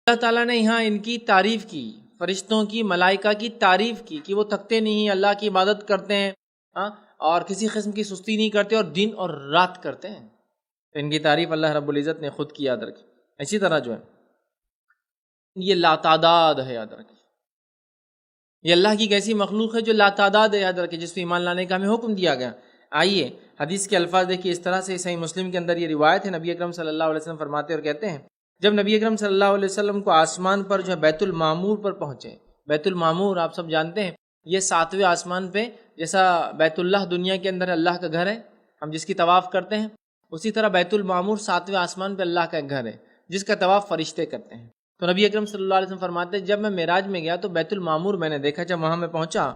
اللہ تعالیٰ نے یہاں ان کی تعریف کی، فرشتوں کی، ملائکہ کی تعریف کی کہ وہ تھکتے نہیں، اللہ کی عبادت کرتے ہیں اور کسی قسم کی سستی نہیں کرتے اور دن اور رات کرتے ہیں. تو ان کی تعریف اللہ رب العزت نے خود کی، یاد رکھی. اسی طرح جو ہے یہ لاتعداد ہے، یاد رکھیں. یہ اللہ کی کیسی مخلوق ہے جو لاتعداد ہے، یاد رکھیں، جس پہ ایمان لانے کا ہمیں حکم دیا گیا. آئیے حدیث کے الفاظ دیکھیے اس طرح سے. صحیح مسلم کے اندر یہ روایت ہے، نبی اکرم صلی اللہ علیہ وسلم فرماتے اور کہتے ہیں جب نبی اکرم صلی اللہ علیہ وسلم کو آسمان پر جو ہے بیت المعمور پر پہنچے. بیت المعمور آپ سب جانتے ہیں یہ 7ویں آسمان پہ، جیسا بیت اللہ دنیا کے اندر اللہ کا گھر ہے ہم جس کی طواف کرتے ہیں، اسی طرح بیت المعمور 7ویں آسمان پہ اللہ کا ایک گھر ہے جس کا طواف فرشتے کرتے ہیں. تو نبی اکرم صلی اللہ علیہ وسلم فرماتے ہیں جب میں معراج میں گیا تو بیت المعمور میں نے دیکھا. جب وہاں میں پہنچا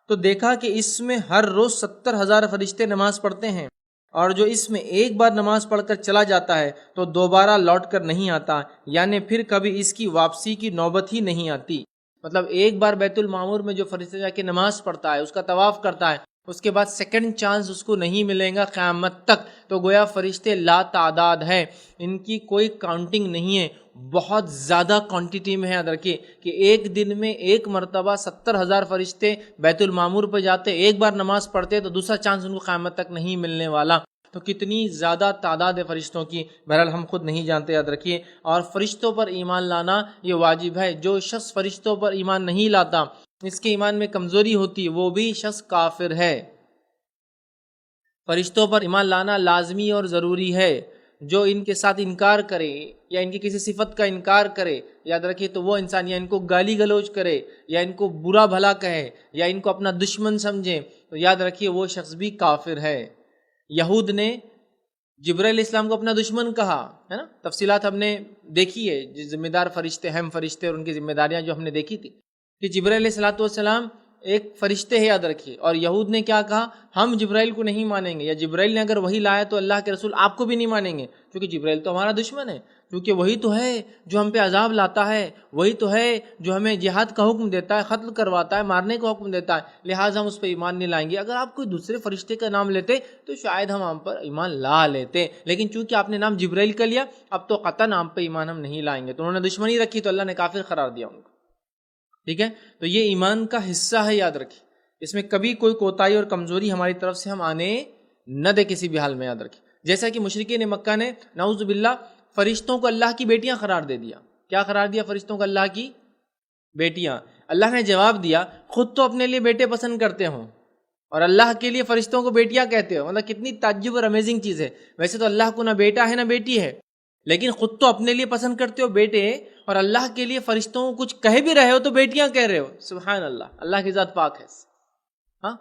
تو دیکھا کہ اس میں ہر روز 70,000 فرشتے نماز پڑھتے ہیں، اور جو اس میں ایک بار نماز پڑھ کر چلا جاتا ہے تو دوبارہ لوٹ کر نہیں آتا، یعنی پھر کبھی اس کی واپسی کی نوبت ہی نہیں آتی. مطلب ایک بار بیت المعمور میں جو فرشتے جا کے نماز پڑھتا ہے، اس کا طواف کرتا ہے، اس کے بعد سیکنڈ چانس اس کو نہیں ملے گا قیامت تک. تو گویا فرشتے لا تعداد ہے، ان کی کوئی کاؤنٹنگ نہیں ہے، بہت زیادہ کوانٹٹی میں ہے. یاد رکھیے کہ ایک دن میں ایک مرتبہ 70,000 فرشتے بیت المعمور پہ جاتے، ایک بار نماز پڑھتے تو دوسرا چانس ان کو قیامت تک نہیں ملنے والا. تو کتنی زیادہ تعداد ہے فرشتوں کی، بہرحال ہم خود نہیں جانتے، یاد رکھیے. اور فرشتوں پر ایمان لانا یہ واجب ہے. جو شخص فرشتوں پر ایمان نہیں لاتا، اس کے ایمان میں کمزوری ہوتی، وہ بھی شخص کافر ہے. فرشتوں پر ایمان لانا لازمی اور ضروری ہے. جو ان کے ساتھ انکار کرے یا ان کی کسی صفت کا انکار کرے، یاد رکھیے تو وہ انسان یا ان کو گالی گلوچ کرے یا ان کو برا بھلا کہے یا ان کو اپنا دشمن سمجھے، تو یاد رکھیے وہ شخص بھی کافر ہے. یہود نے جبرائیل علیہ السلام کو اپنا دشمن کہا ہے نا. تفصیلات ہم نے دیکھی ہے، ذمہ دار فرشتے، اہم فرشتے اور ان کی ذمہ داریاں جو ہم نے دیکھی تھی کہ جبرائیل علیہ السلام ایک فرشتے ہیں، یاد رکھیے. اور یہود نے کیا کہا، ہم جبرائیل کو نہیں مانیں گے، یا جبرائیل نے اگر وہی لایا تو اللہ کے رسول آپ کو بھی نہیں مانیں گے، کیونکہ جبرائیل تو ہمارا دشمن ہے، کیونکہ وہی تو ہے جو ہم پہ عذاب لاتا ہے، وہی تو ہے جو ہمیں جہاد کا حکم دیتا ہے، قتل کرواتا ہے، مارنے کا حکم دیتا ہے، لہٰذا ہم اس پہ ایمان نہیں لائیں گے. اگر آپ کوئی دوسرے فرشتے کا نام لیتے تو شاید ہم پر ایمان لا لیتے، لیکن چونکہ آپ نے نام جبرائیل کا لیا، اب تو قطعاً آپ پہ ایمان ہم نہیں لائیں گے. تو انہوں نے دشمنی رکھی تو اللہ نے کافر قرار دیا ان کو. ٹھیک ہے، تو یہ ایمان کا حصہ ہے، یاد رکھیے. اس میں کبھی کوئی کوتاہی اور کمزوری ہماری طرف سے ہم آنے نہ دے کسی بھی حال میں، یاد رکھیں. جیسا کہ مشرکین مکہ نے نعوذ باللہ فرشتوں کو اللہ کی بیٹیاں قرار دے دیا. کیا قرار دیا فرشتوں کو؟ اللہ کی بیٹیاں. اللہ نے جواب دیا خود تو اپنے لیے بیٹے پسند کرتے ہوں اور اللہ کے لیے فرشتوں کو بیٹیاں کہتے ہو. مطلب کتنی تعجب اور امیزنگ چیز ہے. ویسے تو اللہ کو نہ بیٹا ہے نہ بیٹی ہے، لیکن خود تو اپنے لیے پسند کرتے ہو بیٹے، اور اللہ کے لیے فرشتوں کو کچھ کہہ بھی رہے ہو تو بیٹیاں کہہ رہے ہو. سبحان اللہ، اللہ کی ذات پاک ہے. ہاں،